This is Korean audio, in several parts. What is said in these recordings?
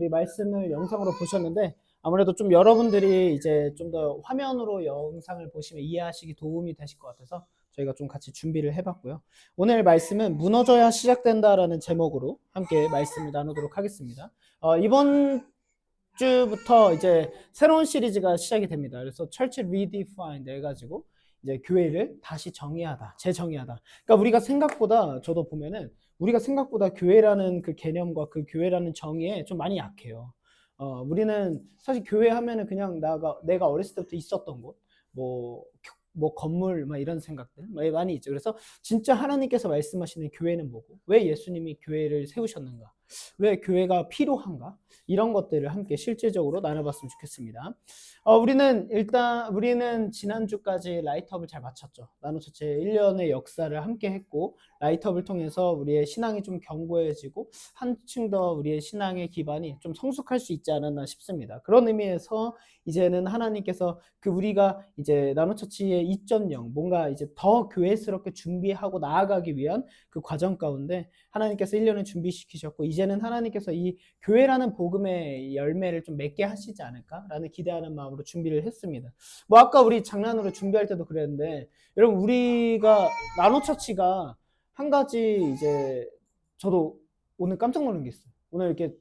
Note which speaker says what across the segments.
Speaker 1: 우리 말씀을 영상으로 보셨는데 아무래도 좀 여러분들이 이제 좀 더 화면으로 영상을 보시면 이해하시기 도움이 되실 것 같아서 저희가 좀 같이 준비를 해봤고요. 오늘 말씀은 무너져야 시작된다라는 제목으로 함께 말씀을 나누도록 하겠습니다. 이번 주부터 이제 새로운 시리즈가 시작이 됩니다. 그래서 Church Redefined 해가지고 이제 교회를 다시 정의하다, 재정의하다. 그러니까 우리가 생각보다 저도 보면은 우리가 생각보다 교회라는 그 개념과 그 교회라는 정의에 좀 많이 약해요. 우리는 사실 교회 하면은 그냥 내가 어렸을 때부터 있었던 곳, 뭐 건물, 막 이런 생각들 많이 있죠. 그래서 진짜 하나님께서 말씀하시는 교회는 뭐고, 왜 예수님이 교회를 세우셨는가, 왜 교회가 필요한가, 이런 것들을 함께 실질적으로 나눠봤으면 좋겠습니다. 우리는 지난주까지 라이트업을 잘 마쳤죠. 나노처치 1년의 역사를 함께 했고, 라이트업을 통해서 우리의 신앙이 좀 견고해지고 한층 더 우리의 신앙의 기반이 좀 성숙할 수 있지 않았나 싶습니다. 그런 의미에서 이제는 하나님께서 우리가 이제 나노처치의 2.0 뭔가 이제 더 교회스럽게 준비하고 나아가기 위한 그 과정 가운데 하나님께서 1년을 준비시키셨고, 이제는 하나님께서 이 교회라는 복음의 열매를 좀 맺게 하시지 않을까라는 기대하는 마음으로 준비를 했습니다. 아까 우리 장난으로 준비할 때도 그랬는데, 여러분 우리가 나노처치가 한 가지 이제 저도 오늘 깜짝 놀란 게 있어요. 오늘 이렇게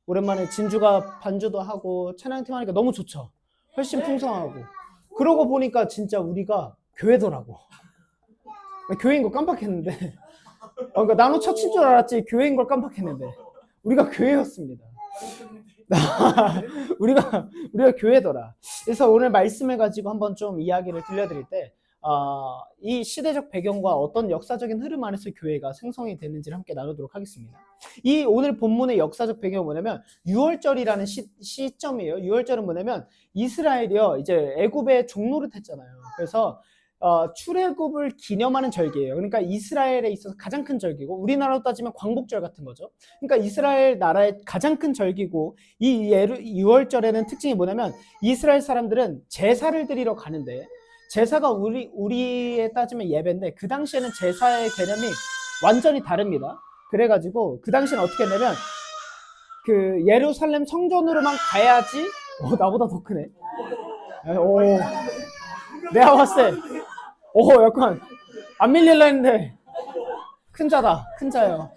Speaker 1: 오랜만에 진주가 반주도 하고 찬양팀 하니까 너무 좋죠. 훨씬 풍성하고. 그러고 보니까 진짜 우리가 교회더라고. 교회인 거 깜빡했는데. 그러니까 나노처치인 줄 알았지 교회인 걸 깜빡했는데 우리가 교회였습니다. 우리가 교회더라. 그래서 오늘 말씀을 가지고 한번 좀 이야기를 들려드릴 때 이 시대적 배경과 어떤 역사적인 흐름 안에서 교회가 생성이 되는지를 함께 나누도록 하겠습니다. 이 오늘 본문의 역사적 배경은 뭐냐면 6월절이라는 시점이에요. 6월절은 뭐냐면 이스라엘이요 이제 애굽에 종노릇했잖아요. 그래서 출애굽을 기념하는 절기예요. 그러니까 이스라엘에 있어서 가장 큰 절기고, 우리나라로 따지면 광복절 같은 거죠. 그러니까 이스라엘 나라의 가장 큰 절기고, 이 6월절에는 특징이 뭐냐면 이스라엘 사람들은 제사를 드리러 가는데, 제사가 우리에 따지면 예배인데 그 당시에는 제사의 개념이 완전히 다릅니다. 그래가지고 그 당시에는 어떻게 했냐면 그 예루살렘 성전으로만 가야지. 나보다 더 크네. 내가 봤을 때 약간 안 밀릴라 했는데 큰 자다. 큰 자예요.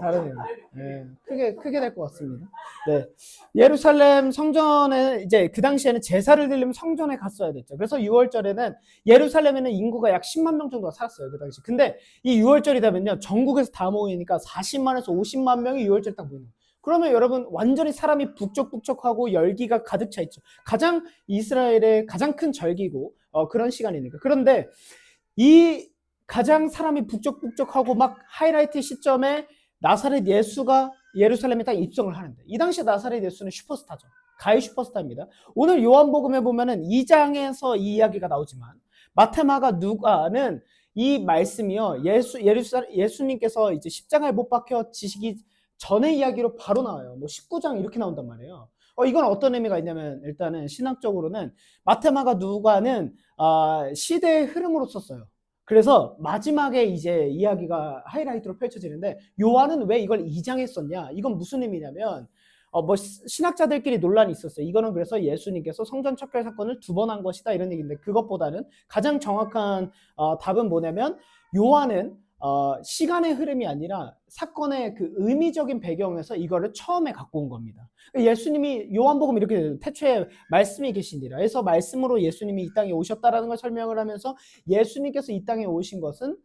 Speaker 1: 다르네요. 네, 크게 될 것 같습니다. 네. 예루살렘 성전에 이제 그 당시에는 제사를 드리려면 성전에 갔어야 됐죠. 그래서 6월절에는 예루살렘에는 인구가 약 10만 명 정도가 살았어요. 그 당시. 근데 이 6월절이 되면요. 전국에서 다 모이니까 40만에서 50만 명이 6월절에 딱 모이는 거예요. 그러면 여러분 완전히 사람이 북적북적하고 열기가 가득 차 있죠. 가장 이스라엘의 가장 큰 절기고 그런 시간이니까. 그런데 이 가장 사람이 북적북적하고 막 하이라이트 시점에 나사렛 예수가 예루살렘에 딱 입성을 하는데, 이 당시 나사렛 예수는 슈퍼스타죠. 가히 슈퍼스타입니다. 오늘 요한복음에 보면은 2장에서 이 이야기가 나오지만 마태, 마가, 누가는 이 말씀이요 예수님께서 이제 십자가에 못 박혀 지시기 전의 이야기로 바로 나와요. 19장 이렇게 나온단 말이에요. 이건 어떤 의미가 있냐면, 일단은 신학적으로는 마태, 마가, 누가는 시대의 흐름으로 썼어요. 그래서 마지막에 이제 이야기가 하이라이트로 펼쳐지는데, 요한은 왜 이걸 2장에 썼냐? 이건 무슨 의미냐면 신학자들끼리 논란이 있었어요. 이거는 그래서 예수님께서 성전 척결 사건을 2번 한 것이다 이런 얘기인데, 그것보다는 가장 정확한 답은 뭐냐면, 요한은 시간의 흐름이 아니라 사건의 그 의미적인 배경에서 이거를 처음에 갖고 온 겁니다. 예수님이 요한복음 이렇게 태초에 말씀이 계시니라 해서 말씀으로 예수님이 이 땅에 오셨다라는 걸 설명을 하면서, 예수님께서 이 땅에 오신 것은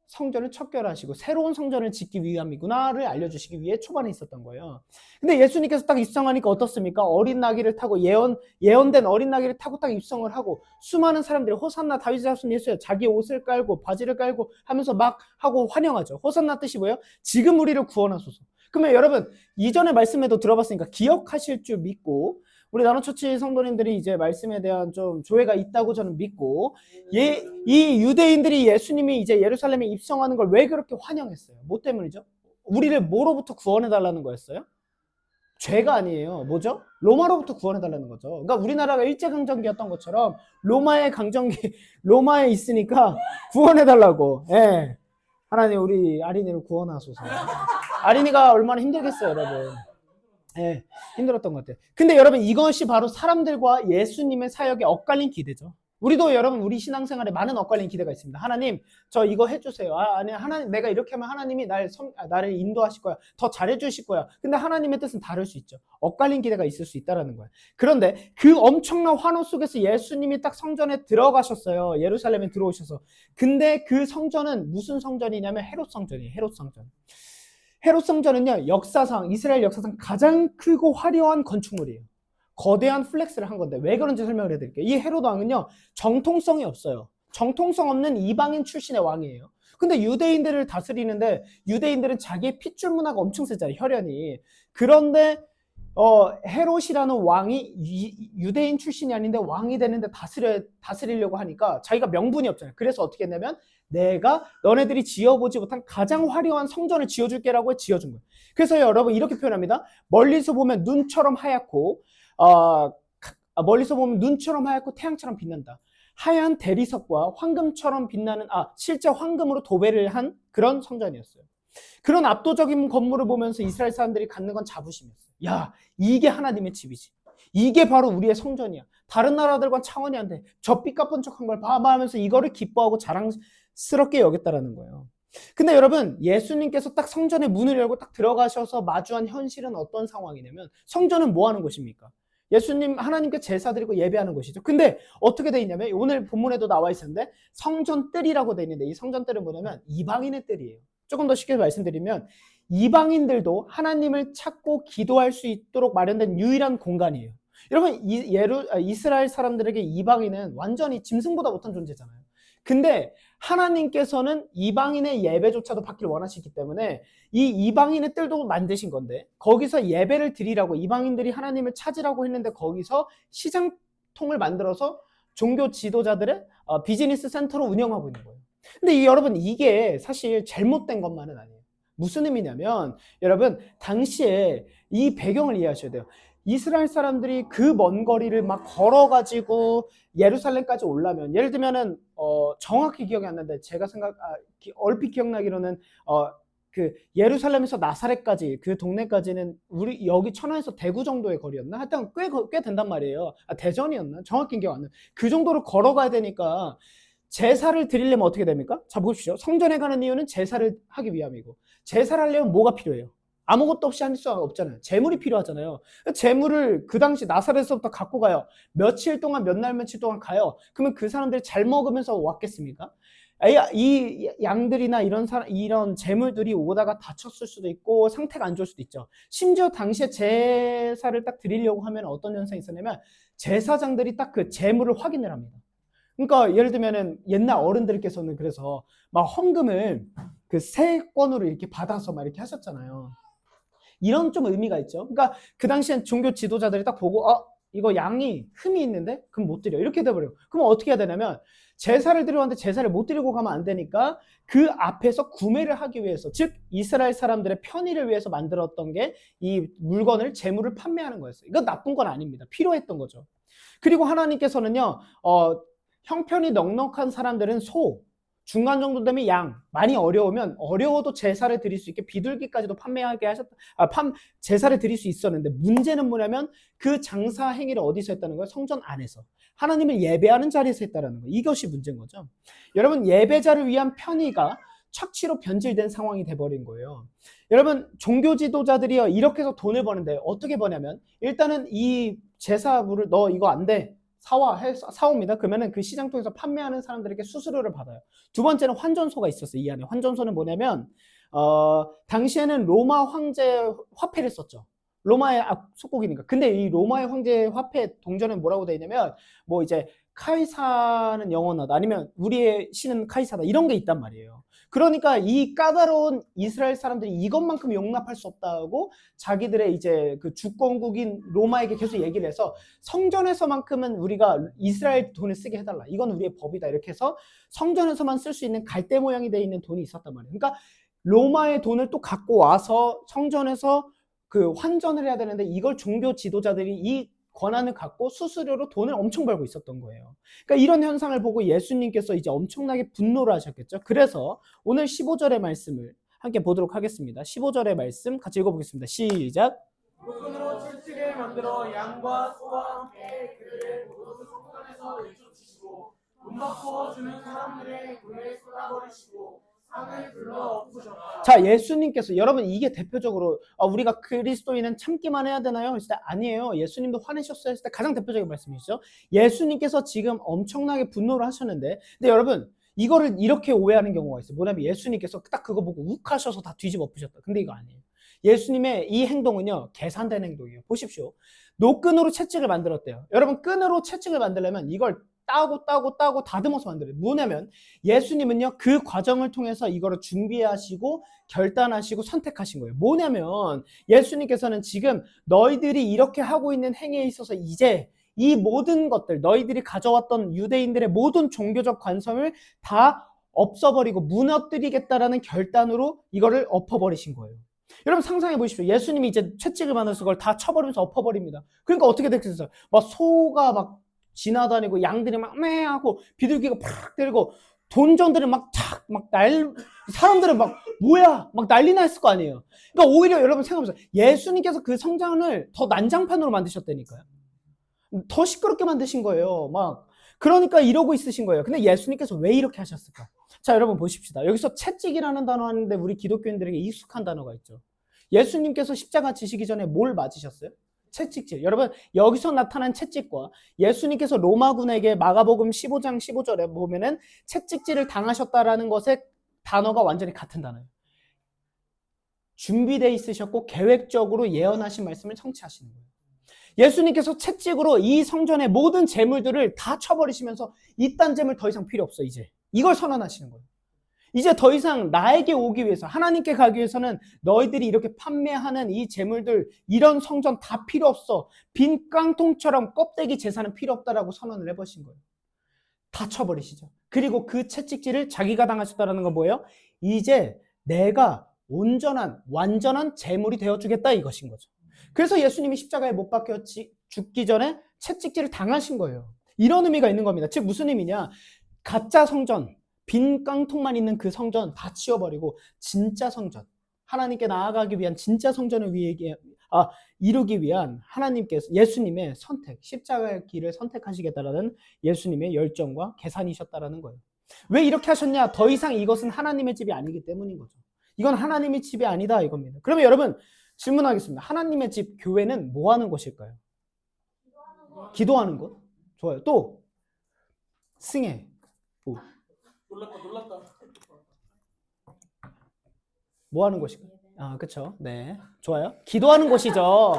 Speaker 1: 성전을 척결하시고 새로운 성전을 짓기 위함이구나를 알려주시기 위해 초반에 있었던 거예요. 근데 예수님께서 딱 입성하니까 어떻습니까? 어린 나귀를 타고 예언된 어린 나귀를 타고 딱 입성을 하고, 수많은 사람들이 호산나 다윗의 자손 예수여, 자기 옷을 깔고 바지를 깔고 하면서 막 하고 환영하죠. 호산나 뜻이 뭐예요? 지금 우리를 구원하소서. 그러면 여러분 이전의 말씀에도 들어봤으니까 기억하실 줄 믿고, 우리 나노처치 성도님들이 이제 말씀에 대한 좀 조회가 있다고 저는 믿고, 이 유대인들이 예수님이 이제 예루살렘에 입성하는 걸 왜 그렇게 환영했어요? 뭐 때문이죠? 우리를 뭐로부터 구원해달라는 거였어요? 죄가 아니에요. 뭐죠? 로마로부터 구원해달라는 거죠. 그러니까 우리나라가 일제강점기였던 것처럼 로마의 강점기, 로마에 있으니까 구원해달라고. 예. 하나님 우리 아린이를 구원하소서. 아린이가 얼마나 힘들겠어요, 여러분. 예, 힘들었던 것 같아요. 근데 여러분 이것이 바로 사람들과 예수님의 사역에 엇갈린 기대죠. 우리도 여러분 우리 신앙생활에 많은 엇갈린 기대가 있습니다. 하나님 저 이거 해주세요. 아니 하나님 내가 이렇게 하면 하나님이 나를 인도하실 거야. 더 잘해주실 거야. 근데 하나님의 뜻은 다를 수 있죠. 엇갈린 기대가 있을 수 있다는 거예요. 그런데 그 엄청난 환호 속에서 예수님이 딱 성전에 들어가셨어요. 예루살렘에 들어오셔서. 근데 그 성전은 무슨 성전이냐면 헤롯 성전이에요. 헤롯 성전. 헤롯 성전은요, 역사상, 이스라엘 역사상 가장 크고 화려한 건축물이에요. 거대한 플렉스를 한 건데, 왜 그런지 설명을 해드릴게요. 이 헤롯 왕은요, 정통성이 없어요. 정통성 없는 이방인 출신의 왕이에요. 근데 유대인들을 다스리는데, 유대인들은 자기의 핏줄 문화가 엄청 세잖아요, 혈연이. 그런데, 헤롯이라는 왕이 유대인 출신이 아닌데 왕이 되는데 다스리려고 하니까 자기가 명분이 없잖아요. 그래서 어떻게 했냐면, 내가 너네들이 지어보지 못한 가장 화려한 성전을 지어줄게라고 지어준 거예요. 그래서 여러분 이렇게 표현합니다. 멀리서 보면 눈처럼 하얗고 태양처럼 빛난다. 하얀 대리석과 황금처럼 빛나는 실제 황금으로 도배를 한 그런 성전이었어요. 그런 압도적인 건물을 보면서 이스라엘 사람들이 갖는 건 자부심이었어요. 야, 이게 하나님의 집이지. 이게 바로 우리의 성전이야. 다른 나라들과는 차원이 안 돼. 저 삐까뻔쩍한 걸 봐봐 하면서 이거를 기뻐하고 자랑스럽게 여겼다라는 거예요. 근데 여러분, 예수님께서 딱 성전의 문을 열고 딱 들어가셔서 마주한 현실은 어떤 상황이냐면 성전은 뭐 하는 곳입니까? 예수님, 하나님께 제사 드리고 예배하는 곳이죠. 근데 어떻게 돼 있냐면 오늘 본문에도 나와 있었는데 성전 뜰이라고 돼 있는데 이 성전 뜰은 뭐냐면 이방인의 뜰이에요. 조금 더 쉽게 말씀드리면 이방인들도 하나님을 찾고 기도할 수 있도록 마련된 유일한 공간이에요. 여러분 이스라엘 사람들에게 이방인은 완전히 짐승보다 못한 존재잖아요. 근데 하나님께서는 이방인의 예배조차도 받기를 원하시기 때문에 이 이방인의 뜰도 만드신 건데 거기서 예배를 드리라고 이방인들이 하나님을 찾으라고 했는데 거기서 시장통을 만들어서 종교 지도자들의 비즈니스 센터로 운영하고 있는 거예요. 근데 여러분 이게 사실 잘못된 것만은 아니에요. 무슨 의미냐면 여러분 당시에 이 배경을 이해하셔야 돼요. 이스라엘 사람들이 그 먼 거리를 막 걸어가지고 예루살렘까지 오려면 예를 들면은 정확히 기억이 안 나는데 제가 얼핏 기억나기로는 그 예루살렘에서 나사렛까지 그 동네까지는 우리 여기 천안에서 대구 정도의 거리였나? 하여튼 꽤 된단 말이에요. 대전이었나? 정확히 기억 안 나요. 그 정도로 걸어가야 되니까 제사를 드리려면 어떻게 됩니까? 자 보십시오. 성전에 가는 이유는 제사를 하기 위함이고 제사를 하려면 뭐가 필요해요? 아무것도 없이 할 수가 없잖아요. 재물이 필요하잖아요. 재물을 그 당시 나사렛에서부터 갖고 가요. 며칠 동안 몇 날 며칠 동안 가요. 그러면 그 사람들이 잘 먹으면서 왔겠습니까? 이 양들이나 이런 재물들이 오다가 다쳤을 수도 있고 상태가 안 좋을 수도 있죠. 심지어 당시에 제사를 딱 드리려고 하면 어떤 현상이 있었냐면 제사장들이 딱 그 재물을 확인을 합니다. 그러니까 예를 들면은 옛날 어른들께서는 그래서 막 헌금을 그 세권으로 이렇게 받아서 막 이렇게 하셨잖아요. 이런 좀 의미가 있죠. 그러니까 그 당시엔 종교 지도자들이 딱 보고 이거 양이 흠이 있는데 그럼 못 드려 이렇게 돼버려요. 그럼 어떻게 해야 되냐면 제사를 드리러 왔는데 제사를 못 드리고 가면 안 되니까 그 앞에서 구매를 하기 위해서 즉 이스라엘 사람들의 편의를 위해서 만들었던 게 이 물건을 재물을 판매하는 거였어요. 이건 나쁜 건 아닙니다. 필요했던 거죠. 그리고 하나님께서는요 형편이 넉넉한 사람들은 소 중간 정도 되면 양, 많이 어려워도 제사를 드릴 수 있게 비둘기까지도 제사를 드릴 수 있었는데 문제는 뭐냐면 그 장사 행위를 어디서 했다는 거예요? 성전 안에서. 하나님을 예배하는 자리에서 했다는 거예요. 이것이 문제인 거죠. 여러분 예배자를 위한 편의가 착취로 변질된 상황이 돼버린 거예요. 여러분 종교 지도자들이요 이렇게 해서 돈을 버는데 어떻게 버냐면 일단은 이 제사물을 너 이거 안 돼. 사옵니다. 그러면은 그 시장 통해서 판매하는 사람들에게 수수료를 받아요. 두 번째는 환전소가 있었어요. 이 안에 환전소는 뭐냐면 당시에는 로마 황제 화폐를 썼죠. 로마의 속국이니까. 근데 이 로마의 황제 화폐 동전은 뭐라고 되어 있냐면 뭐 이제 카이사는 영원하다 아니면 우리의 신은 카이사다 이런 게 있단 말이에요. 그러니까 이 까다로운 이스라엘 사람들이 이것만큼 용납할 수 없다고 자기들의 이제 그 주권국인 로마에게 계속 얘기를 해서 성전에서만큼은 우리가 이스라엘 돈을 쓰게 해달라. 이건 우리의 법이다. 이렇게 해서 성전에서만 쓸 수 있는 갈대 모양이 되어 있는 돈이 있었단 말이에요. 그러니까 로마의 돈을 또 갖고 와서 성전에서 그 환전을 해야 되는데 이걸 종교 지도자들이 이 권한을 갖고 수수료로 돈을 엄청 벌고 있었던 거예요. 그러니까 이런 현상을 보고 예수님께서 이제 엄청나게 분노를 하셨겠죠. 그래서 오늘 15절의 말씀을 함께 보도록 하겠습니다. 15절의 말씀 같이 읽어보겠습니다. 시작.
Speaker 2: 끈으로 채찍을 만들어 양과 소와 함께 그들의 모든 성전에서 내쫓으시고 돈 받고 주는 사람들의 돈을 쏟아버리시고 상을 불러 엎으셨다.
Speaker 1: 자, 예수님께서 여러분 이게 대표적으로 우리가 그리스도인은 참기만 해야 되나요? 했을 때 아니에요. 예수님도 화내셨어요 했을 때 가장 대표적인 말씀이시죠. 예수님께서 지금 엄청나게 분노를 하셨는데 근데 여러분 이거를 이렇게 오해하는 경우가 있어요. 뭐냐면 예수님께서 딱 그거 보고 욱하셔서 다 뒤집어 엎으셨다. 근데 이거 아니에요. 예수님의 이 행동은요 계산된 행동이에요. 보십시오. 노끈으로 채찍을 만들었대요. 여러분 끈으로 채찍을 만들려면 이걸 따고 다듬어서 만들어요. 뭐냐면 예수님은요 그 과정을 통해서 이거를 준비하시고 결단하시고 선택하신 거예요. 뭐냐면 예수님께서는 지금 너희들이 이렇게 하고 있는 행위에 있어서 이제 이 모든 것들 너희들이 가져왔던 유대인들의 모든 종교적 관성을 다 없어버리고 무너뜨리겠다라는 결단으로 이거를 엎어버리신 거예요. 여러분 상상해 보십시오. 예수님이 이제 채찍을 만들어서 그걸 다 쳐버리면서 엎어버립니다. 그러니까 어떻게 됐겠어요? 막 소가 막 지나다니고 양들이 막 매하고 비둘기가 팍 때리고 돈전들은 사람들은 막 뭐야 막 난리 났을 거 아니에요. 그러니까 오히려 여러분 생각해보세요. 예수님께서 그 성전을 더 난장판으로 만드셨다니까요. 더 시끄럽게 만드신 거예요. 막 그러니까 이러고 있으신 거예요. 근데 예수님께서 왜 이렇게 하셨을까? 자, 여러분 보십시다. 여기서 채찍이라는 단어 하는데 우리 기독교인들에게 익숙한 단어가 있죠. 예수님께서 십자가 지시기 전에 뭘 맞으셨어요? 채찍질. 여러분 여기서 나타난 채찍과 예수님께서 로마군에게 마가복음 15장 15절에 보면은 채찍질을 당하셨다라는 것의 단어가 완전히 같은 단어예요. 준비되어 있으셨고 계획적으로 예언하신 말씀을 성취하시는 거예요. 예수님께서 채찍으로 이 성전의 모든 재물들을 다 쳐버리시면서 이딴 재물 더 이상 필요 없어 이제. 이걸 선언하시는 거예요. 이제 더 이상 나에게 오기 위해서 하나님께 가기 위해서는 너희들이 이렇게 판매하는 이 재물들 이런 성전 다 필요 없어. 빈 깡통처럼 껍데기 제사는 필요 없다라고 선언을 해버신 거예요. 다 쳐버리시죠. 그리고 그 채찍질을 자기가 당하셨다는 건 뭐예요? 이제 내가 온전한 완전한 재물이 되어주겠다 이것인 거죠. 그래서 예수님이 십자가에 못 박혀 죽기 전에 채찍질을 당하신 거예요. 이런 의미가 있는 겁니다. 즉 무슨 의미냐? 가짜 성전 빈 깡통만 있는 그 성전 다 치워버리고 진짜 성전 하나님께 나아가기 위한 진짜 성전을 이루기 위한 하나님께서 예수님의 선택 십자가의 길을 선택하시겠다라는 예수님의 열정과 계산이셨다라는 거예요. 왜 이렇게 하셨냐? 더 이상 이것은 하나님의 집이 아니기 때문인 거죠. 이건 하나님의 집이 아니다 이겁니다. 그러면 여러분 질문하겠습니다. 하나님의 집 교회는 뭐 하는 곳일까요? 기도하는 곳? 좋아요. 또 승혜
Speaker 2: 놀랐다.
Speaker 1: 뭐 하는 곳일까요? 그쵸. 네. 좋아요. 기도하는 곳이죠.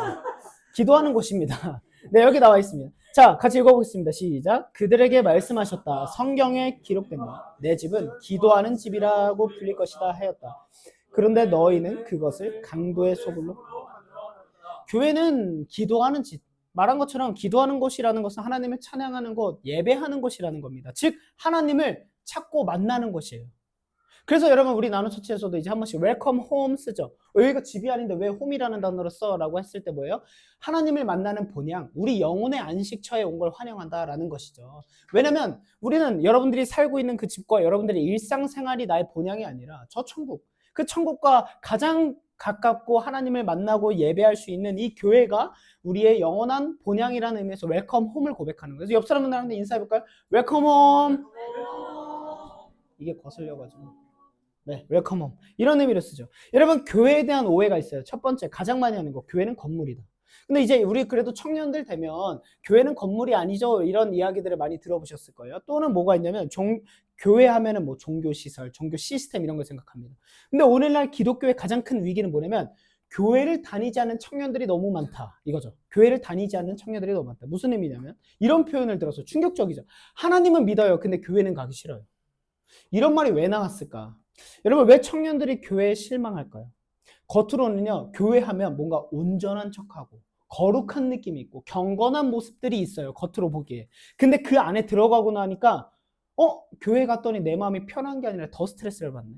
Speaker 1: 기도하는 곳입니다. 네, 여기 나와 있습니다. 자, 같이 읽어보겠습니다. 시작. 그들에게 말씀하셨다. 성경에 기록된 바, 내 집은 기도하는 집이라고 불릴 것이다 하였다. 그런데 너희는 그것을 강도의 소굴로. 교회는 기도하는 집. 말한 것처럼 기도하는 곳이라는 것은 하나님을 찬양하는 곳, 예배하는 곳이라는 겁니다. 즉, 하나님을 찾고 만나는 곳이에요. 그래서 여러분 우리 나눔처치에서도 이제 한 번씩 웰컴 홈 쓰죠. 여기가 집이 아닌데 왜 홈이라는 단어를 써? 라고 했을 때 뭐예요? 하나님을 만나는 본향, 우리 영혼의 안식처에 온 걸 환영한다라는 것이죠. 왜냐면 우리는 여러분들이 살고 있는 그 집과 여러분들의 일상생활이 나의 본향이 아니라 저 천국, 그 천국과 가장 가깝고 하나님을 만나고 예배할 수 있는 이 교회가 우리의 영원한 본향이라는 의미에서 웰컴 홈을 고백하는 거예요. 그래서 옆 사람들한테 인사해볼까요? 웰컴 홈! 이게 거슬려가지고 네, 웰컴 홈. 이런 의미로 쓰죠. 여러분, 교회에 대한 오해가 있어요. 첫 번째, 가장 많이 하는 거, 교회는 건물이다. 근데 이제 우리 그래도 청년들 되면 교회는 건물이 아니죠. 이런 이야기들을 많이 들어보셨을 거예요. 또는 뭐가 있냐면 교회 하면은 뭐 종교시설, 종교 시스템 이런 걸 생각합니다. 근데 오늘날 기독교의 가장 큰 위기는 뭐냐면 교회를 다니지 않는 청년들이 너무 많다. 이거죠. 교회를 다니지 않는 청년들이 너무 많다. 무슨 의미냐면 이런 표현을 들어서 충격적이죠. 하나님은 믿어요. 근데 교회는 가기 싫어요. 이런 말이 왜 나왔을까? 여러분 왜 청년들이 교회에 실망할까요? 겉으로는요 교회 하면 뭔가 온전한 척하고 거룩한 느낌이 있고 경건한 모습들이 있어요. 겉으로 보기에. 근데 그 안에 들어가고 나니까 교회 갔더니 내 마음이 편한 게 아니라 더 스트레스를 받네.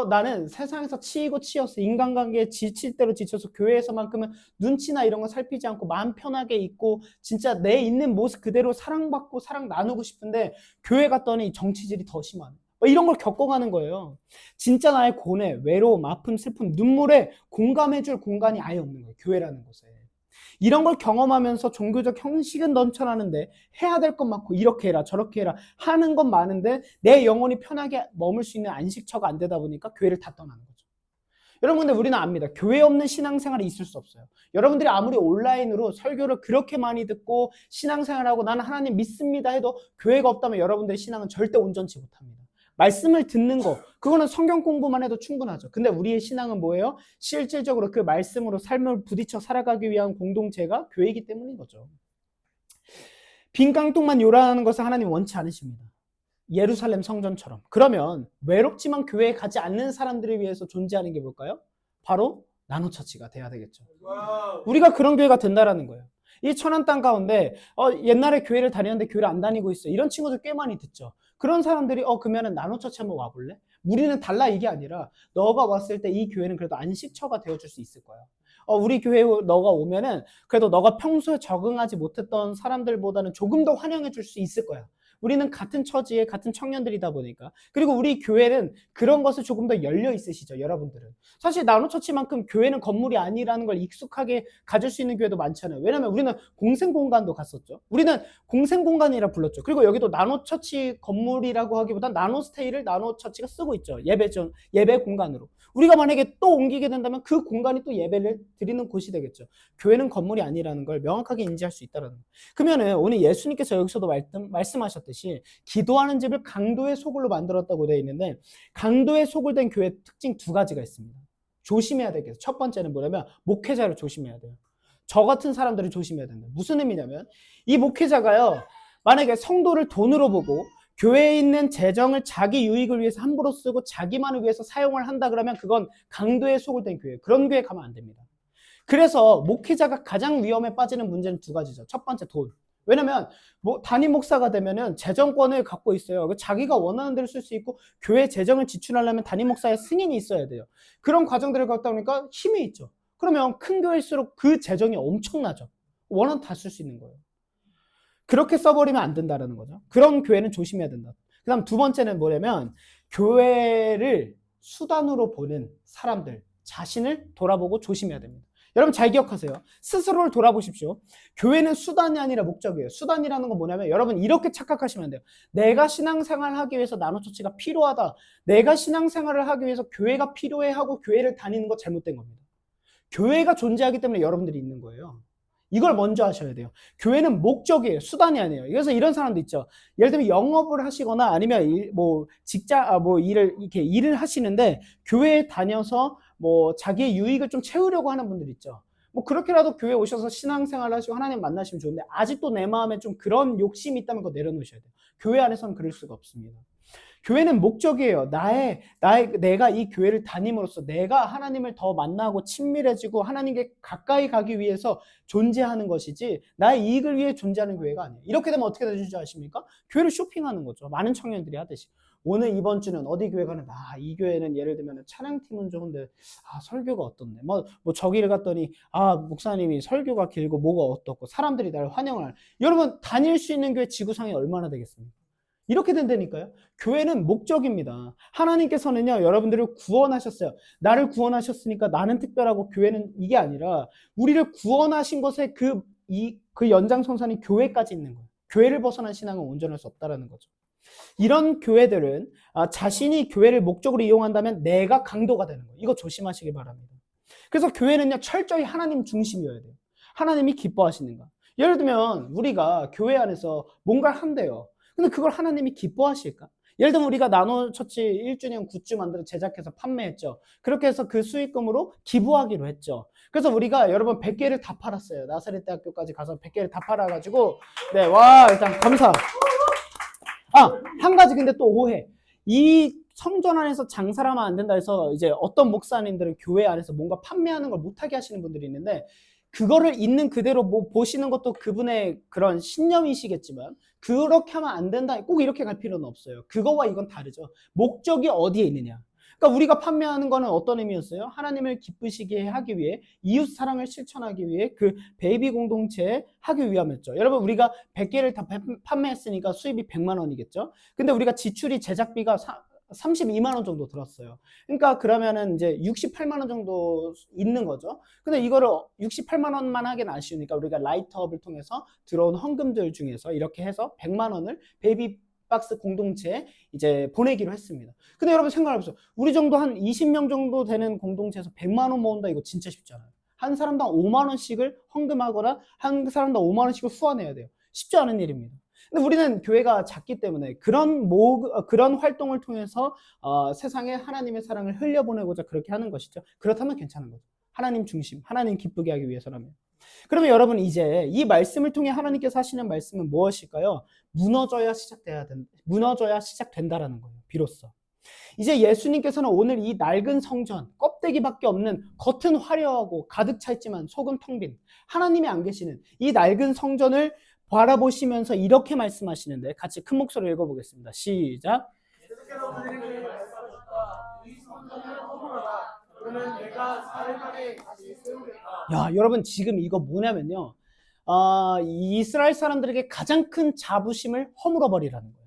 Speaker 1: 나는 세상에서 치이고 치였어. 인간관계에 지칠 대로 지쳐서 교회에서만큼은 눈치나 이런 거 살피지 않고 마음 편하게 있고 진짜 내 있는 모습 그대로 사랑받고 사랑 나누고 싶은데 교회 갔더니 정치질이 더 심하네. 이런 걸 겪어가는 거예요. 진짜 나의 고뇌, 외로움, 아픔, 슬픔, 눈물에 공감해줄 공간이 아예 없는 거예요. 교회라는 곳에. 이런 걸 경험하면서 종교적 형식은 넘쳐나는데 해야 될 것 많고 이렇게 해라 저렇게 해라 하는 건 많은데 내 영혼이 편하게 머물 수 있는 안식처가 안 되다 보니까 교회를 다 떠나는 거죠. 여러분 근데 우리는 압니다. 교회 없는 신앙생활이 있을 수 없어요. 여러분들이 아무리 온라인으로 설교를 그렇게 많이 듣고 신앙생활하고 나는 하나님 믿습니다 해도 교회가 없다면 여러분들의 신앙은 절대 온전치 못합니다. 말씀을 듣는 거 그거는 성경 공부만 해도 충분하죠. 근데 우리의 신앙은 뭐예요? 실질적으로 그 말씀으로 삶을 부딪혀 살아가기 위한 공동체가 교회이기 때문인 거죠. 빈 깡통만 요란하는 것을 하나님 원치 않으십니다. 예루살렘 성전처럼. 그러면 외롭지만 교회에 가지 않는 사람들을 위해서 존재하는 게 뭘까요? 바로 나노처치가 돼야 되겠죠. 우리가 그런 교회가 된다라는 거예요. 이 천안 땅 가운데 옛날에 교회를 다녔는데 교회를 안 다니고 있어. 이런 친구들 꽤 많이 듣죠. 그런 사람들이 그러면은 나노처치 한번 와볼래? 우리는 달라 이게 아니라 너가 왔을 때 이 교회는 그래도 안식처가 되어줄 수 있을 거야. 우리 교회에 너가 오면은 그래도 너가 평소에 적응하지 못했던 사람들보다는 조금 더 환영해 줄 수 있을 거야. 우리는 같은 처지에 같은 청년들이다 보니까. 그리고 우리 교회는 그런 것을 조금 더 열려 있으시죠, 여러분들은. 사실 나노처치만큼 교회는 건물이 아니라는 걸 익숙하게 가질 수 있는 교회도 많잖아요. 왜냐면 우리는 공생공간도 갔었죠. 우리는 공생공간이라 불렀죠. 그리고 여기도 나노처치 건물이라고 하기보단 나노스테이를 나노처치가 쓰고 있죠. 예배 공간으로. 우리가 만약에 또 옮기게 된다면 그 공간이 또 예배를 드리는 곳이 되겠죠. 교회는 건물이 아니라는 걸 명확하게 인지할 수 있다는 거예요. 그러면은 오늘 예수님께서 여기서도 말씀하셨듯이 기도하는 집을 강도의 소굴로 만들었다고 되어 있는데 강도의 소굴된 교회 특징 두 가지가 있습니다. 조심해야 되겠어요. 첫 번째는 뭐냐면 목회자를 조심해야 돼요. 저 같은 사람들을 조심해야 된다. 무슨 의미냐면 이 목회자가요. 만약에 성도를 돈으로 보고 교회에 있는 재정을 자기 유익을 위해서 함부로 쓰고 자기만을 위해서 사용을 한다 그러면 그건 강도의 소굴된 교회. 그런 교회 가면 안 됩니다. 그래서 목회자가 가장 위험에 빠지는 문제는 두 가지죠. 첫 번째 돈. 왜냐면 담임 목사가 되면은 재정권을 갖고 있어요. 자기가 원하는 대로 쓸 수 있고 교회 재정을 지출하려면 담임 목사의 승인이 있어야 돼요. 그런 과정들을 갖다 보니까 힘이 있죠. 그러면 큰 교회일수록 그 재정이 엄청나죠. 원하는 다 쓸 수 있는 거예요. 그렇게 써버리면 안 된다는 거죠. 그런 교회는 조심해야 된다. 그 다음 두 번째는 뭐냐면 교회를 수단으로 보는 사람들 자신을 돌아보고 조심해야 됩니다. 여러분 잘 기억하세요. 스스로를 돌아보십시오. 교회는 수단이 아니라 목적이에요. 수단이라는 건 뭐냐면 여러분 이렇게 착각하시면 안 돼요. 내가 신앙생활을 하기 위해서 나노처치가 필요하다. 내가 신앙생활을 하기 위해서 교회가 필요해 하고 교회를 다니는 거 잘못된 겁니다. 교회가 존재하기 때문에 여러분들이 있는 거예요. 이걸 먼저 하셔야 돼요. 교회는 목적이에요. 수단이 아니에요. 그래서 이런 사람도 있죠. 예를 들면 영업을 하시거나 아니면 일을 하시는데 교회에 다녀서 자기의 유익을 좀 채우려고 하는 분들 있죠. 그렇게라도 교회에 오셔서 신앙생활을 하시고 하나님 만나시면 좋은데 아직도 내 마음에 좀 그런 욕심이 있다면 그거 내려놓으셔야 돼요. 교회 안에서는 그럴 수가 없습니다. 교회는 목적이에요. 내가 이 교회를 다님으로써 내가 하나님을 더 만나고 친밀해지고 하나님께 가까이 가기 위해서 존재하는 것이지 나의 이익을 위해 존재하는 교회가 아니에요. 이렇게 되면 어떻게 되는지 아십니까? 교회를 쇼핑하는 거죠. 많은 청년들이 하듯이. 오늘 이번 주는 어디 교회 가는 이 교회는 예를 들면 찬양팀은 좋은데 설교가 어떻네. 저기를 갔더니 목사님이 설교가 길고 뭐가 어떻고 사람들이 나를 환영할. 여러분 다닐 수 있는 교회 지구상에 얼마나 되겠습니까? 이렇게 된다니까요. 교회는 목적입니다. 하나님께서는요, 여러분들을 구원하셨어요. 나를 구원하셨으니까 나는 특별하고 교회는 이게 아니라 우리를 구원하신 것에 그 연장선상이 교회까지 있는 거예요. 교회를 벗어난 신앙은 온전할 수 없다는 거죠. 이런 교회들은 자신이 교회를 목적으로 이용한다면 내가 강도가 되는 거예요. 이거 조심하시기 바랍니다. 그래서 교회는요, 철저히 하나님 중심이어야 돼요. 하나님이 기뻐하시는가. 예를 들면 우리가 교회 안에서 뭔가를 한대요. 근데 그걸 하나님이 기뻐하실까? 예를 들면 우리가 나노처치 1주년 굿즈 만들어 제작해서 판매했죠. 그렇게 해서 그 수익금으로 기부하기로 했죠. 그래서 우리가 여러분 100개를 다 팔았어요. 나사렛 대학교까지 가서 100개를 다 팔아가지고 일단 감사. 한 가지 근데 또 오해. 이 성전 안에서 장사를 하면 안 된다 해서 이제 어떤 목사님들은 교회 안에서 뭔가 판매하는 걸 못하게 하시는 분들이 있는데 그거를 있는 그대로 보시는 것도 그분의 그런 신념이시겠지만 그렇게 하면 안 된다. 꼭 이렇게 갈 필요는 없어요. 그거와 이건 다르죠. 목적이 어디에 있느냐. 그러니까 우리가 판매하는 거는 어떤 의미였어요? 하나님을 기쁘시게 하기 위해 이웃 사랑을 실천하기 위해 그 베이비 공동체 하기 위함이었죠. 여러분 우리가 100개를 다 판매했으니까 수입이 100만 원이겠죠. 근데 우리가 지출이 제작비가 32만 원 정도 들었어요. 그러니까 그러면은 이제 68만 원 정도 있는 거죠. 근데 이거를 68만 원만 하기는 아쉬우니까 우리가 라이트업을 통해서 들어온 헌금들 중에서 이렇게 해서 100만 원을 베이비박스 공동체에 이제 보내기로 했습니다. 근데 여러분 생각해보세요. 우리 정도 한 20명 정도 되는 공동체에서 100만 원 모은다, 이거 진짜 쉽지 않아요. 한 사람당 5만 원씩을 헌금하거나 한 사람당 5만 원씩을 후원해야 돼요. 쉽지 않은 일입니다. 근데 우리는 교회가 작기 때문에 그런 활동을 통해서 세상에 하나님의 사랑을 흘려보내고자 그렇게 하는 것이죠. 그렇다면 괜찮은 거죠. 하나님 중심, 하나님 기쁘게 하기 위해서라면. 그러면 여러분, 이제 이 말씀을 통해 하나님께서 하시는 말씀은 무엇일까요? 무너져야 시작된다라는 거예요. 비로소. 이제 예수님께서는 오늘 이 낡은 성전, 껍데기밖에 없는, 겉은 화려하고 가득 차 있지만 속은 텅 빈, 하나님이 안 계시는 이 낡은 성전을 바라보시면서 이렇게 말씀하시는데, 같이 큰 목소리로 읽어보겠습니다. 시작.
Speaker 2: 예수께서 그들에게 말씀하셨다. 이 성전을 허물어라. 그러면 내가 사흘 만에 다시 세우겠다.
Speaker 1: 야, 여러분, 지금 이거 뭐냐면요, 이스라엘 사람들에게 가장 큰 자부심을 허물어 버리라는 거예요.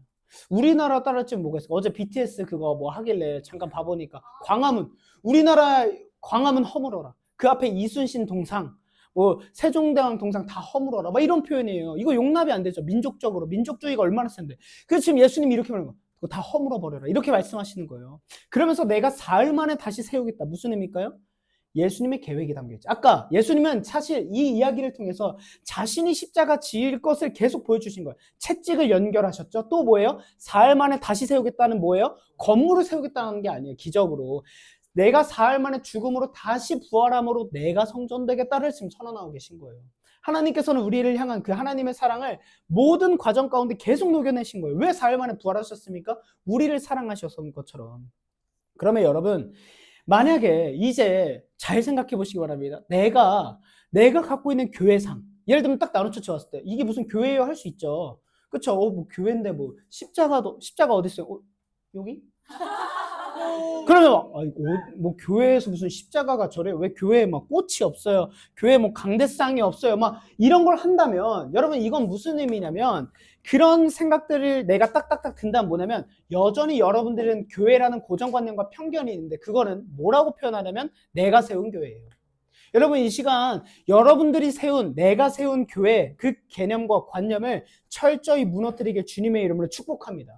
Speaker 1: 우리나라 따랐지 뭐가 있어. 어제 BTS 그거 뭐 하길래 잠깐 봐보니까 광화문, 우리나라 광화문 허물어라. 그 앞에 이순신 동상, 뭐 세종대왕 동상 다 허물어라, 막 이런 표현이에요. 이거 용납이 안 되죠. 민족적으로, 민족주의가 얼마나 센데. 그래서 지금 예수님이 이렇게 말하는 거예요. 그거 다 허물어 버려라, 이렇게 말씀하시는 거예요. 그러면서 내가 사흘 만에 다시 세우겠다. 무슨 의미일까요? 예수님의 계획이 담겨있죠. 아까 예수님은 사실 이 이야기를 통해서 자신이 십자가 지을 것을 계속 보여주신 거예요. 채찍을 연결하셨죠. 또 뭐예요? 사흘 만에 다시 세우겠다는 뭐예요? 건물을 세우겠다는 게 아니에요. 기적으로. 내가 사흘 만에 죽음으로 다시 부활함으로 내가 성전 되겠다를 지금 선언하고 계신 거예요. 하나님께서는 우리를 향한 그 하나님의 사랑을 모든 과정 가운데 계속 녹여내신 거예요. 왜 사흘 만에 부활하셨습니까? 우리를 사랑하셔서 것처럼. 그러면 여러분, 만약에 이제 잘 생각해 보시기 바랍니다. 내가 갖고 있는 교회상, 예를 들면 딱 나눠쳐 왔을 때 이게 무슨 교회예요? 할 수 있죠. 그렇죠? 뭐 교회인데 뭐 십자가 어디 있어요? 여기? 그러면 뭐 교회에서 무슨 십자가가 저래요? 왜 교회에 막 꽃이 없어요? 교회에 뭐 강대상이 없어요? 막 이런 걸 한다면, 여러분, 이건 무슨 의미냐면, 그런 생각들을 내가 딱딱딱 든다면 뭐냐면, 여전히 여러분들은 교회라는 고정관념과 편견이 있는데, 그거는 뭐라고 표현하냐면 내가 세운 교회예요. 여러분, 이 시간 여러분들이 내가 세운 교회, 그 개념과 관념을 철저히 무너뜨리게 주님의 이름으로 축복합니다.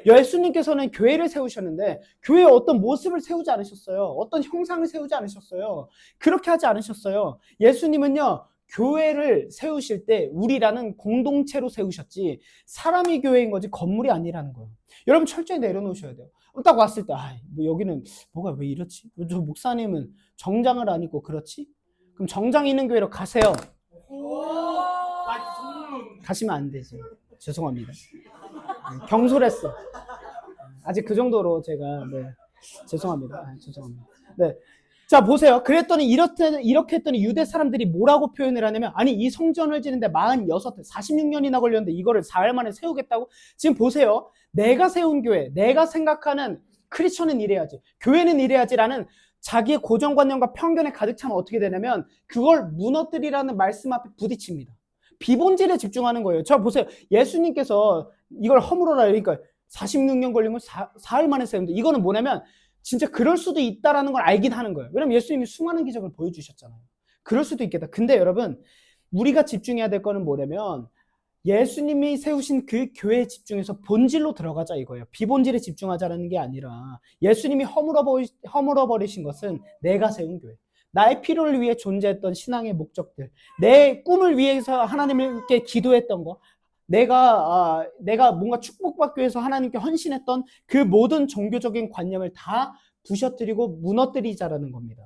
Speaker 1: 예수님께서는 교회를 세우셨는데 교회에 어떤 모습을 세우지 않으셨어요. 어떤 형상을 세우지 않으셨어요. 그렇게 하지 않으셨어요. 예수님은요, 교회를 세우실 때 우리라는 공동체로 세우셨지 사람이 교회인 거지 건물이 아니라는 거예요. 여러분, 철저히 내려놓으셔야 돼요. 딱 왔을 때 뭐 여기는 뭐가 왜 이렇지? 저 목사님은 정장을 안 입고 그렇지? 그럼 정장 있는 교회로 가세요. 가시면 안 되지. 죄송합니다. 경솔했어. 아직 그 정도로 제가, 죄송합니다. 죄송합니다. 네. 자, 보세요. 그랬더니 이렇게 했더니 유대 사람들이 뭐라고 표현을 하냐면, 아니, 이 성전을 지는데 46년이나 걸렸는데 이거를 사흘 만에 세우겠다고? 지금 보세요. 내가 세운 교회, 내가 생각하는 크리스천은 이래야지, 교회는 이래야지라는 자기의 고정관념과 편견에 가득 차면 어떻게 되냐면 그걸 무너뜨리라는 말씀 앞에 부딪힙니다. 비본질에 집중하는 거예요. 저 보세요. 예수님께서 이걸 허물어라, 그러니까 46년 걸린 걸 사흘 만에 세우는데, 이거는 뭐냐면 진짜 그럴 수도 있다라는 걸 알긴 하는 거예요. 왜냐면 예수님이 수많은 기적을 보여주셨잖아요. 그럴 수도 있겠다. 근데 여러분, 우리가 집중해야 될 거는 뭐냐면 예수님이 세우신 그 교회에 집중해서 본질로 들어가자, 이거예요. 비본질에 집중하자라는 게 아니라, 예수님이 허물어버리신 것은 내가 세운 교회, 나의 필요를 위해 존재했던 신앙의 목적들, 내 꿈을 위해서 하나님께 기도했던 거, 내가 뭔가 축복받기 위해서 하나님께 헌신했던 그 모든 종교적인 관념을 다 부셔뜨리고 무너뜨리자라는 겁니다.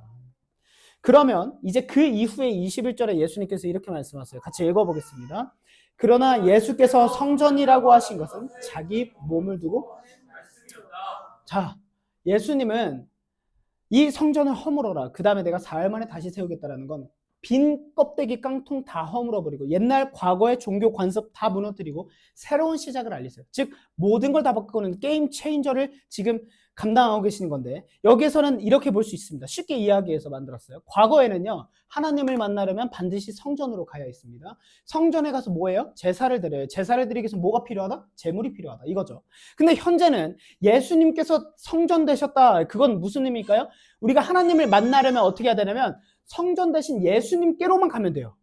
Speaker 1: 그러면 이제 그 이후에 21절에 예수님께서 이렇게 말씀하세요. 같이 읽어보겠습니다. 그러나 예수께서 성전이라고 하신 것은 자기 몸을 두고, 자, 예수님은 이 성전을 허물어라, 그 다음에 내가 사흘 만에 다시 세우겠다라는 건 빈 껍데기 깡통 다 허물어버리고 옛날 과거의 종교 관습 다 무너뜨리고 새로운 시작을 알리세요. 즉 모든 걸 다 바꾸는 게임 체인저를 지금 감당하고 계시는 건데 여기에서는 이렇게 볼 수 있습니다. 쉽게 이야기해서 만들었어요. 과거에는요. 하나님을 만나려면 반드시 성전으로 가야 했습니다. 성전에 가서 뭐예요? 제사를 드려요. 제사를 드리기 위해서 뭐가 필요하다? 제물이 필요하다. 이거죠. 근데 현재는 예수님께서 성전 되셨다. 그건 무슨 의미일까요? 우리가 하나님을 만나려면 어떻게 해야 되냐면 성전 대신 예수님께로만 가면 돼요.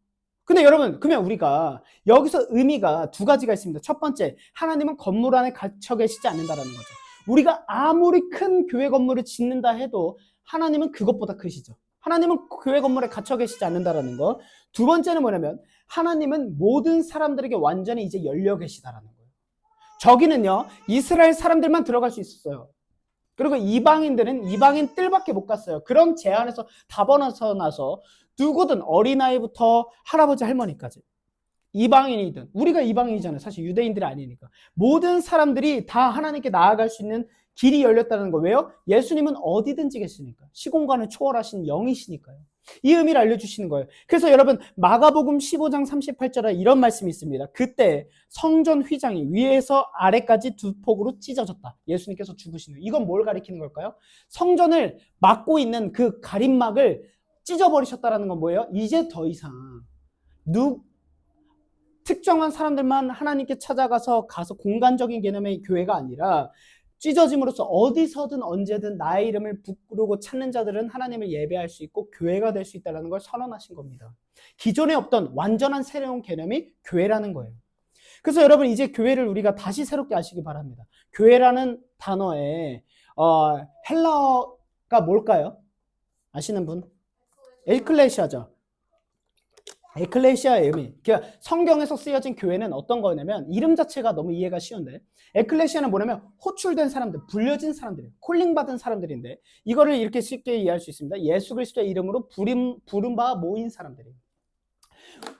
Speaker 1: 근데 여러분, 그러면 우리가 여기서 의미가 두 가지가 있습니다. 첫 번째, 하나님은 건물 안에 갇혀 계시지 않는다라는 거죠. 우리가 아무리 큰 교회 건물을 짓는다 해도 하나님은 그것보다 크시죠. 하나님은 교회 건물에 갇혀 계시지 않는다라는 거. 두 번째는 뭐냐면 하나님은 모든 사람들에게 완전히 이제 열려 계시다라는 거예요. 저기는요, 이스라엘 사람들만 들어갈 수 있었어요. 그리고 이방인들은 이방인 뜰밖에 못 갔어요. 그런 제한에서 다 벗어나서 누구든 어린아이부터 할아버지 할머니까지 이방인이든 우리가 이방인이잖아요. 사실 유대인들이 아니니까 모든 사람들이 다 하나님께 나아갈 수 있는 길이 열렸다는 거. 왜요? 예수님은 어디든지 계시니까. 시공간을 초월하신 영이시니까요. 이 의미를 알려주시는 거예요. 그래서 여러분 마가복음 15장 38절에 이런 말씀이 있습니다. 그때 성전 휘장이 위에서 아래까지 두 폭으로 찢어졌다. 예수님께서 죽으시는. 이건 뭘 가리키는 걸까요? 성전을 막고 있는 그 가림막을 찢어버리셨다는 건 뭐예요? 이제 더 이상 특정한 사람들만 하나님께 찾아가서 공간적인 개념의 교회가 아니라 찢어짐으로써 어디서든 언제든 나의 이름을 부르고 찾는 자들은 하나님을 예배할 수 있고 교회가 될 수 있다는 걸 선언하신 겁니다. 기존에 없던 완전한 새로운 개념이 교회라는 거예요. 그래서 여러분 이제 교회를 우리가 다시 새롭게 아시기 바랍니다. 교회라는 단어에 헬라어가 뭘까요? 아시는 분? 에클레시아죠. 에클레시아의 의미. 그러니까 성경에서 쓰여진 교회는 어떤 거냐면 이름 자체가 너무 이해가 쉬운데 에클레시아는 뭐냐면 호출된 사람들, 불려진 사람들, 콜링받은 사람들인데 이거를 이렇게 쉽게 이해할 수 있습니다. 예수 그리스도의 이름으로 부른 바 모인 사람들이에요.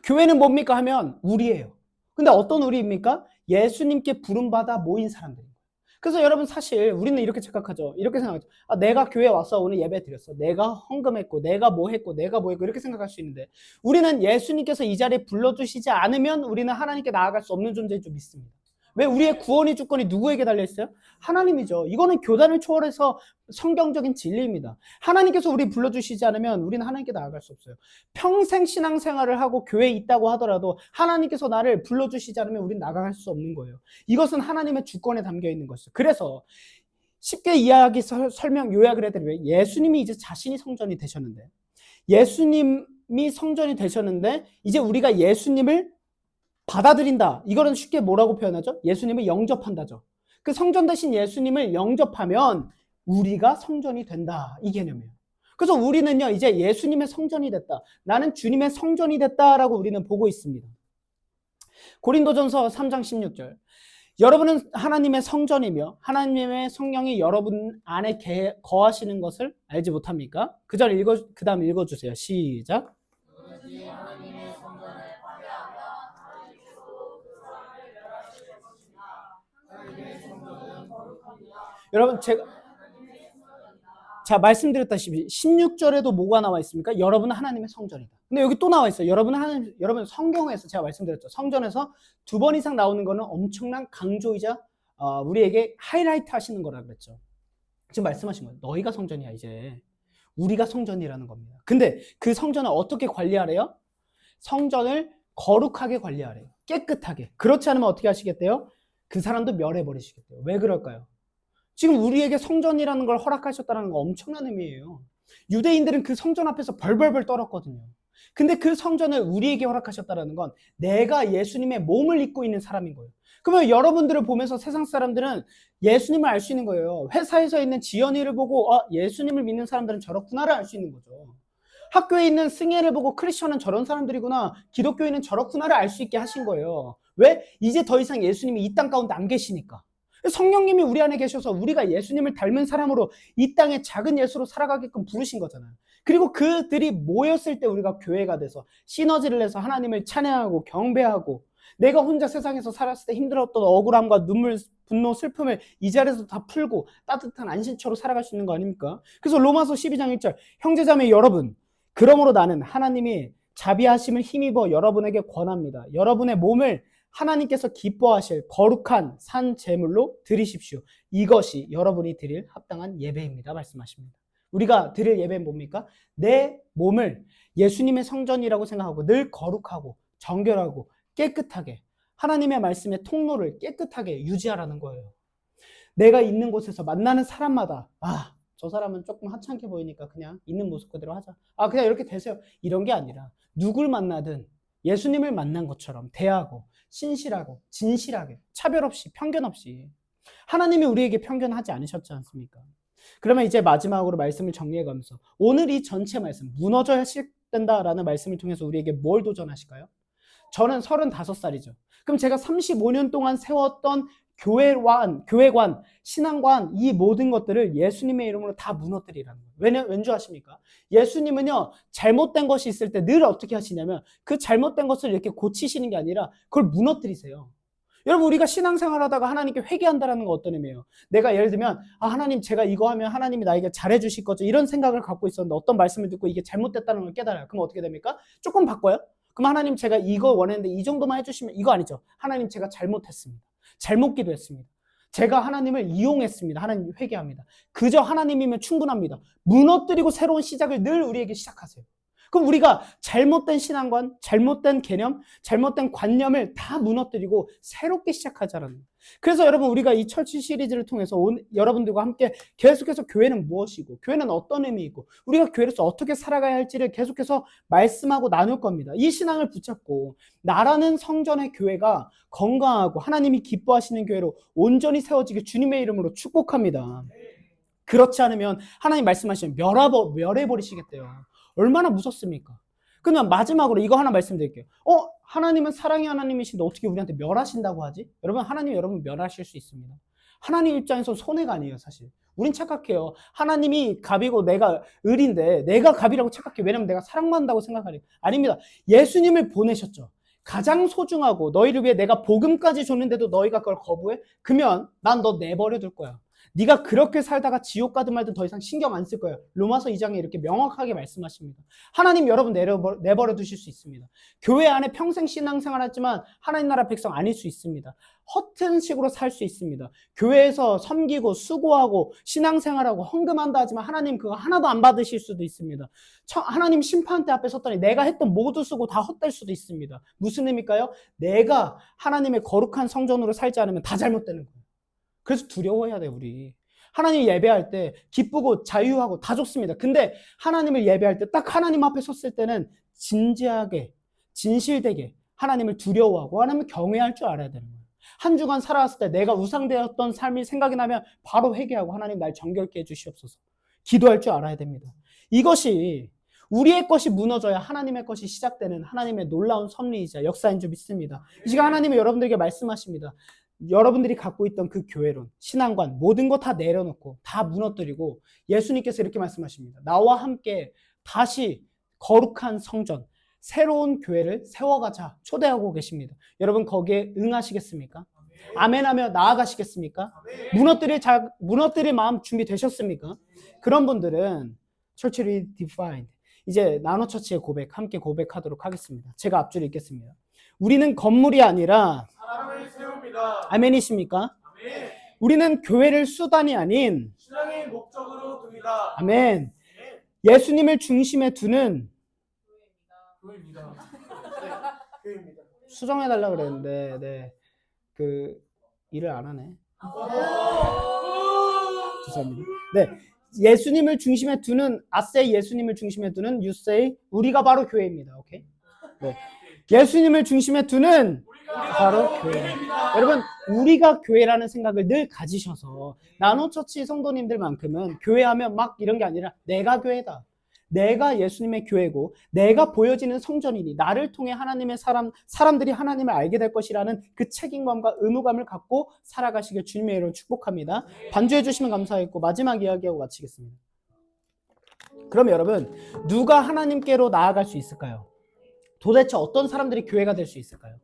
Speaker 1: 교회는 뭡니까 하면 우리예요. 근데 어떤 우리입니까? 예수님께 부름받아 모인 사람들이에요. 그래서 여러분 사실 우리는 이렇게 착각하죠. 이렇게 생각하죠. 내가 교회에 와서 오늘 예배 드렸어. 내가 헌금했고 내가 뭐 했고 내가 뭐 했고 이렇게 생각할 수 있는데 우리는 예수님께서 이 자리에 불러주시지 않으면 우리는 하나님께 나아갈 수 없는 존재인 줄 믿습니다. 왜? 우리의 구원의 주권이 누구에게 달려있어요? 하나님이죠. 이거는 교단을 초월해서 성경적인 진리입니다. 하나님께서 우리 불러주시지 않으면 우리는 하나님께 나아갈 수 없어요. 평생 신앙생활을 하고 교회에 있다고 하더라도 하나님께서 나를 불러주시지 않으면 우리는 나아갈 수 없는 거예요. 이것은 하나님의 주권에 담겨있는 것이죠. 그래서 쉽게 이야기 설명 요약을 해드리면 예수님이 이제 자신이 성전이 되셨는데 예수님이 성전이 되셨는데 이제 우리가 예수님을 받아들인다. 이거는 쉽게 뭐라고 표현하죠? 예수님을 영접한다죠. 그 성전 대신 예수님을 영접하면 우리가 성전이 된다. 이 개념이에요. 그래서 우리는요, 이제 예수님의 성전이 됐다. 나는 주님의 성전이 됐다라고 우리는 보고 있습니다. 고린도전서 3장 16절. 여러분은 하나님의 성전이며 하나님의 성령이 여러분 안에 거하시는 것을 알지 못합니까? 그 다음 읽어주세요. 시작. 여러분 제가 말씀드렸다시피 16절에도 뭐가 나와 있습니까? 여러분은 하나님의 성전이다. 근데 여기 또 나와 있어요. 여러분 성경에서 제가 말씀드렸죠. 성전에서 2번 이상 나오는 거는 엄청난 강조이자 우리에게 하이라이트 하시는 거라 그랬죠. 지금 말씀하신 거예요. 너희가 성전이야 이제. 우리가 성전이라는 겁니다. 근데 그 성전을 어떻게 관리하래요? 성전을 거룩하게 관리하래요. 깨끗하게. 그렇지 않으면 어떻게 하시겠대요? 그 사람도 멸해버리시겠대요. 왜 그럴까요? 지금 우리에게 성전이라는 걸 허락하셨다는 거 엄청난 의미예요. 유대인들은 그 성전 앞에서 벌벌벌 떨었거든요. 근데 그 성전을 우리에게 허락하셨다는 건 내가 예수님의 몸을 입고 있는 사람인 거예요. 그러면 여러분들을 보면서 세상 사람들은 예수님을 알 수 있는 거예요. 회사에서 있는 지연이를 보고 예수님을 믿는 사람들은 저렇구나를 알 수 있는 거죠. 학교에 있는 승혜를 보고 크리스천은 저런 사람들이구나, 기독교인은 저렇구나를 알 수 있게 하신 거예요. 왜? 이제 더 이상 예수님이 이 땅 가운데 안 계시니까. 성령님이 우리 안에 계셔서 우리가 예수님을 닮은 사람으로 이 땅에 작은 예수로 살아가게끔 부르신 거잖아요. 그리고 그들이 모였을 때 우리가 교회가 돼서 시너지를 내서 하나님을 찬양하고 경배하고 내가 혼자 세상에서 살았을 때 힘들었던 억울함과 눈물, 분노, 슬픔을 이 자리에서 다 풀고 따뜻한 안식처로 살아갈 수 있는 거 아닙니까? 그래서 로마서 12장 1절 형제자매 여러분, 그러므로 나는 하나님이 자비하심을 힘입어 여러분에게 권합니다. 여러분의 몸을 하나님께서 기뻐하실 거룩한 산 제물로 드리십시오. 이것이 여러분이 드릴 합당한 예배입니다. 말씀하십니다. 우리가 드릴 예배는 뭡니까? 내 몸을 예수님의 성전이라고 생각하고 늘 거룩하고 정결하고 깨끗하게 하나님의 말씀의 통로를 깨끗하게 유지하라는 거예요. 내가 있는 곳에서 만나는 사람마다 저 사람은 조금 하찮게 보이니까 그냥 있는 모습 그대로 하자. 그냥 이렇게 되세요. 이런 게 아니라 누굴 만나든 예수님을 만난 것처럼 대하고 신실하고 진실하게 차별 없이 편견 없이 하나님이 우리에게 편견하지 않으셨지 않습니까? 그러면 이제 마지막으로 말씀을 정리해가면서 오늘 이 전체 말씀 무너져야 된다라는 말씀을 통해서 우리에게 뭘 도전하실까요? 저는 35살이죠. 그럼 제가 35년 동안 세웠던 교회관, 신앙관 이 모든 것들을 예수님의 이름으로 다 무너뜨리라는 거예요. 왠지 아십니까? 예수님은요 잘못된 것이 있을 때 늘 어떻게 하시냐면 그 잘못된 것을 이렇게 고치시는 게 아니라 그걸 무너뜨리세요. 여러분 우리가 신앙생활 하다가 하나님께 회개한다는 거 어떤 의미예요? 내가 예를 들면 하나님 제가 이거 하면 하나님이 나에게 잘해 주실 거죠 이런 생각을 갖고 있었는데 어떤 말씀을 듣고 이게 잘못됐다는 걸 깨달아요. 그럼 어떻게 됩니까? 조금 바꿔요? 그럼 하나님 제가 이거 원했는데 이 정도만 해주시면 이거 아니죠. 하나님 제가 잘못했습니다. 잘못 기도했습니다. 제가 하나님을 이용했습니다. 하나님 회개합니다. 그저 하나님이면 충분합니다. 무너뜨리고 새로운 시작을 늘 우리에게 시작하세요. 그럼 우리가 잘못된 신앙관, 잘못된 개념, 잘못된 관념을 다 무너뜨리고 새롭게 시작하자라는 거예요. 그래서 여러분 우리가 이 철치 시리즈를 통해서 여러분들과 함께 계속해서 교회는 무엇이고 교회는 어떤 의미이고 우리가 교회로서 어떻게 살아가야 할지를 계속해서 말씀하고 나눌 겁니다. 이 신앙을 붙잡고 나라는 성전의 교회가 건강하고 하나님이 기뻐하시는 교회로 온전히 세워지게 주님의 이름으로 축복합니다. 그렇지 않으면 하나님 말씀하시면 멸해버리시겠대요. 얼마나 무섭습니까? 그러면 마지막으로 이거 하나 말씀드릴게요. 하나님은 사랑의 하나님이신데 어떻게 우리한테 멸하신다고 하지? 여러분 하나님 여러분 멸하실 수 있습니다. 하나님 입장에서 손해가 아니에요 사실. 우린 착각해요. 하나님이 갑이고 내가 을인데 내가 갑이라고 착각해. 왜냐면 내가 사랑받는다고 생각하니까. 아닙니다. 예수님을 보내셨죠. 가장 소중하고 너희를 위해 내가 복음까지 줬는데도 너희가 그걸 거부해? 그러면 난 너 내버려 둘 거야. 네가 그렇게 살다가 지옥 가든 말든 더 이상 신경 안 쓸 거예요. 로마서 2장에 이렇게 명확하게 말씀하십니다. 하나님 여러분 내버려 두실 수 있습니다. 교회 안에 평생 신앙생활 하지만 하나님 나라 백성 아닐 수 있습니다. 허튼 식으로 살 수 있습니다. 교회에서 섬기고 수고하고 신앙생활하고 헌금한다 하지만 하나님 그거 하나도 안 받으실 수도 있습니다. 하나님 심판대 앞에 섰더니 내가 했던 모두 쓰고 다 헛될 수도 있습니다. 무슨 의미일까요? 내가 하나님의 거룩한 성전으로 살지 않으면 다 잘못되는 거예요. 그래서 두려워해야 돼요, 우리. 하나님 예배할 때 기쁘고 자유하고 다 좋습니다. 근데 하나님을 예배할 때 딱 하나님 앞에 섰을 때는 진지하게, 진실되게 하나님을 두려워하고 하나님을 경외할 줄 알아야 되는 거예요. 한 주간 살아왔을 때 내가 우상되었던 삶이 생각이 나면 바로 회개하고 하나님 날 정결케 해주시옵소서. 기도할 줄 알아야 됩니다. 이것이 우리의 것이 무너져야 하나님의 것이 시작되는 하나님의 놀라운 섭리이자 역사인 줄 믿습니다. 이 시간 하나님이 여러분들에게 말씀하십니다. 여러분들이 갖고 있던 그 교회론, 신앙관 모든 거 다 내려놓고 다 무너뜨리고 예수님께서 이렇게 말씀하십니다. 나와 함께 다시 거룩한 성전, 새로운 교회를 세워가자 초대하고 계십니다. 여러분 거기에 응하시겠습니까? 아멘하며 나아가시겠습니까? 무너뜨릴 마음 준비되셨습니까? 그런 분들은 Church Redefined 이제 나노처치의 고백 함께 고백하도록 하겠습니다. 제가 앞줄을 읽겠습니다. 우리는 건물이 아니라
Speaker 2: 사람을 세웁니다.
Speaker 1: 아멘이십니까?
Speaker 2: 아멘.
Speaker 1: 우리는 교회를 수단이 아닌
Speaker 2: 신앙의 목적으로 둡니다.
Speaker 1: 아멘. 예수님을 중심에 두는
Speaker 2: 교회입니다. 교회입니다.
Speaker 1: 수정해달라고 그랬는데 그 일을 안 하네. 죄송합니다. 네, 예수님을 중심에 두는 아세이 예수님을 중심에 두는 유세이 우리가 바로 교회입니다. 오케이? 네. 예수님을 중심에 두는 바로 교회입니다. 여러분 우리가 교회라는 생각을 늘 가지셔서 나노처치 성도님들만큼은 교회하면 막 이런 게 아니라 내가 교회다. 내가 예수님의 교회고 내가 보여지는 성전이니 나를 통해 하나님의 사람들이 하나님을 알게 될 것이라는 그 책임감과 의무감을 갖고 살아가시길 주님의 이름으로 축복합니다. 반주해 주시면 감사하겠고 마지막 이야기하고 마치겠습니다. 그럼 여러분 누가 하나님께로 나아갈 수 있을까요? 도대체 어떤 사람들이 교회가 될 수 있을까요?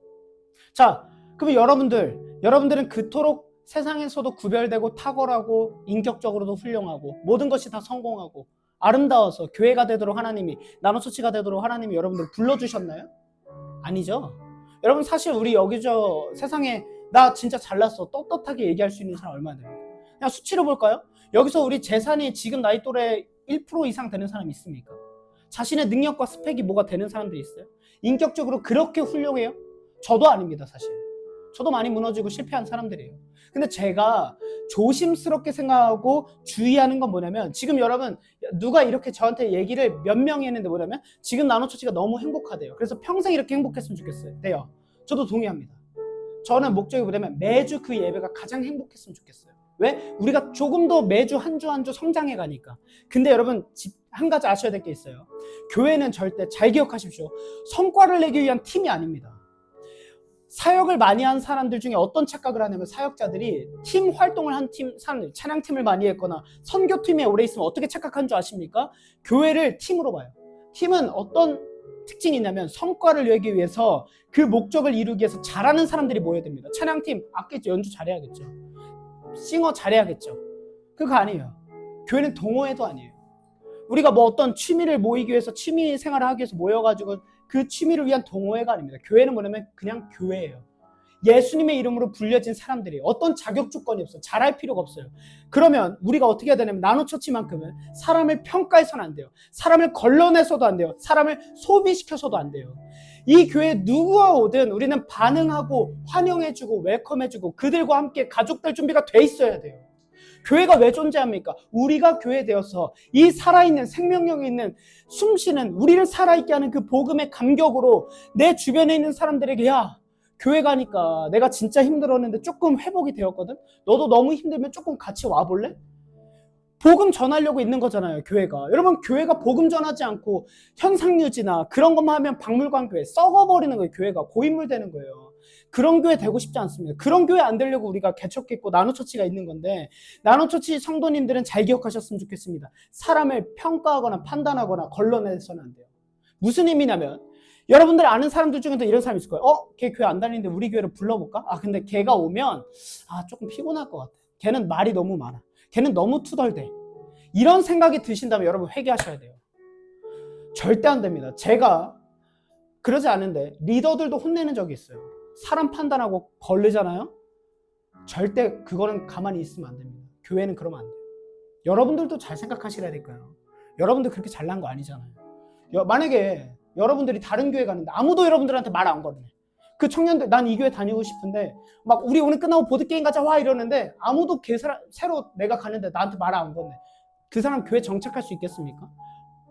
Speaker 1: 자, 그럼 여러분들은 그토록 세상에서도 구별되고 탁월하고 인격적으로도 훌륭하고 모든 것이 다 성공하고 아름다워서 교회가 되도록 하나님이, 나노처치가 되도록 하나님이 여러분들 불러주셨나요? 아니죠. 여러분 사실 우리 여기 저 세상에 나 진짜 잘났어 떳떳하게 얘기할 수 있는 사람 얼마나 됩니까? 그냥 수치로 볼까요? 여기서 우리 재산이 지금 나이 또래 1% 이상 되는 사람이 있습니까? 자신의 능력과 스펙이 뭐가 되는 사람들이 있어요? 인격적으로 그렇게 훌륭해요? 저도 아닙니다, 사실. 저도 많이 무너지고 실패한 사람들이에요. 근데 제가 조심스럽게 생각하고 주의하는 건 뭐냐면, 지금 여러분 누가 이렇게 저한테 얘기를 몇 명이 했는데 뭐냐면, 지금 나노처치가 너무 행복하대요. 그래서 평생 이렇게 행복했으면 좋겠어요. 돼요. 저도 동의합니다. 저는 목적이 뭐냐면 매주 그 예배가 가장 행복했으면 좋겠어요. 왜? 우리가 조금 더 매주 한 주 한 주 성장해 가니까. 근데 여러분 한 가지 아셔야 될 게 있어요. 교회는 절대, 잘 기억하십시오, 성과를 내기 위한 팀이 아닙니다. 사역을 많이 한 사람들 중에 어떤 착각을 하냐면, 사역자들이 팀 활동을 한 사람들, 찬양팀을 많이 했거나 선교팀에 오래 있으면 어떻게 착각한 줄 아십니까? 교회를 팀으로 봐요. 팀은 어떤 특징이 있냐면, 성과를 내기 위해서 그 목적을 이루기 위해서 잘하는 사람들이 모여야 됩니다. 찬양팀 악기 연주 잘해야겠죠. 싱어 잘해야겠죠. 그거 아니에요. 교회는 동호회도 아니에요. 우리가 뭐 어떤 취미를 모이기 위해서, 취미 생활을 하기 위해서 모여가지고 그 취미를 위한 동호회가 아닙니다. 교회는 뭐냐면 그냥 교회예요. 예수님의 이름으로 불려진 사람들이 어떤 자격 조건이 없어요. 잘할 필요가 없어요. 그러면 우리가 어떻게 해야 되냐면, 나노처치만큼은 사람을 평가해서는 안 돼요. 사람을 걸러내서도 안 돼요. 사람을 소비시켜서도 안 돼요. 이 교회에 누구와 오든 우리는 반응하고 환영해주고 웰컴해주고 그들과 함께 가족될 준비가 돼 있어야 돼요. 교회가 왜 존재합니까? 우리가 교회 되어서 이 살아있는, 생명력이 있는, 숨쉬는, 우리를 살아있게 하는 그 복음의 감격으로 내 주변에 있는 사람들에게, 야, 교회 가니까 내가 진짜 힘들었는데 조금 회복이 되었거든? 너도 너무 힘들면 조금 같이 와볼래? 복음 전하려고 있는 거잖아요, 교회가. 여러분, 교회가 복음 전하지 않고 현상유지나 그런 것만 하면 박물관 교회, 썩어버리는 거예요. 교회가 고인물 되는 거예요. 그런 교회 되고 싶지 않습니다. 그런 교회 안 되려고 우리가 개척했고 나노처치가 있는 건데, 나노처치 성도님들은 잘 기억하셨으면 좋겠습니다. 사람을 평가하거나 판단하거나 걸러내서는 안 돼요. 무슨 의미냐면, 여러분들 아는 사람들 중에도 이런 사람이 있을 거예요. 걔 교회 안 다니는데 우리 교회로 불러볼까? 근데 걔가 오면 조금 피곤할 것 같아. 걔는 말이 너무 많아. 걔는 너무 투덜대. 이런 생각이 드신다면 여러분 회개하셔야 돼요. 절대 안 됩니다. 제가 그러지 않은데 리더들도 혼내는 적이 있어요. 사람 판단하고 걸리잖아요? 절대 그거는 가만히 있으면 안 됩니다. 교회는 그러면 안 돼요. 여러분들도 잘 생각하시라야 될까요? 여러분들 그렇게 잘난 거 아니잖아요. 만약에 여러분들이 다른 교회 가는데 아무도 여러분들한테 말 안 걸네. 그 청년들, 난 이 교회 다니고 싶은데 막 우리 오늘 끝나고 보드게임 가자 와 이러는데 아무도 새로 내가 가는데 나한테 말 안 걸네. 그 사람 교회 정착할 수 있겠습니까?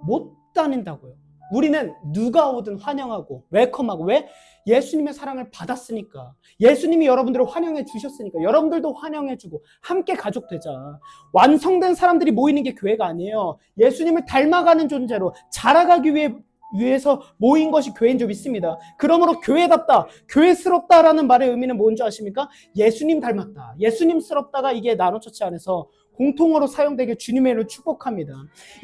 Speaker 1: 못 다닌다고요. 우리는 누가 오든 환영하고 웰컴하고. 왜? 예수님의 사랑을 받았으니까. 예수님이 여러분들을 환영해 주셨으니까. 여러분들도 환영해 주고 함께 가족 되자. 완성된 사람들이 모이는 게 교회가 아니에요. 예수님을 닮아가는 존재로 자라가기 위해서 모인 것이 교회인 줄 믿습니다. 그러므로 교회답다, 교회스럽다라는 말의 의미는 뭔지 아십니까? 예수님 닮았다, 예수님스럽다가 이게 나노처치 안에서 공통어로 사용되게 주님의 이름을 축복합니다.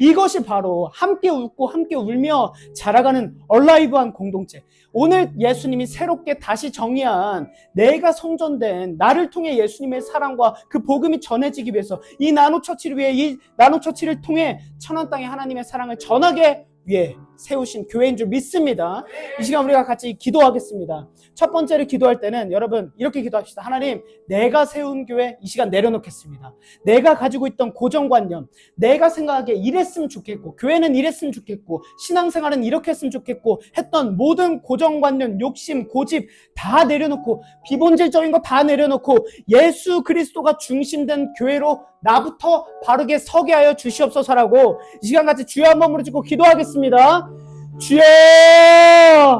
Speaker 1: 이것이 바로 함께 웃고 함께 울며 자라가는 얼라이브한 공동체. 오늘 예수님이 새롭게 다시 정의한, 내가 성전된 나를 통해 예수님의 사랑과 그 복음이 전해지기 위해서 이 나노처치를 위해, 이 나노처치를 통해 천한 땅에 하나님의 사랑을 전하게 위해 세우신 교회인 줄 믿습니다. 이 시간 우리가 같이 기도하겠습니다. 첫 번째로 기도할 때는 여러분 이렇게 기도합시다. 하나님, 내가 세운 교회 이 시간 내려놓겠습니다. 내가 가지고 있던 고정관념, 내가 생각하기에 이랬으면 좋겠고, 교회는 이랬으면 좋겠고, 신앙생활은 이렇게 했으면 좋겠고 했던 모든 고정관념, 욕심, 고집 다 내려놓고, 비본질적인 거 다 내려놓고 예수 그리스도가 중심된 교회로 나부터 바르게 서게 하여 주시옵소서라고 이 시간 같이 주여 한 번 부르짖고 기도하겠습니다. 주여!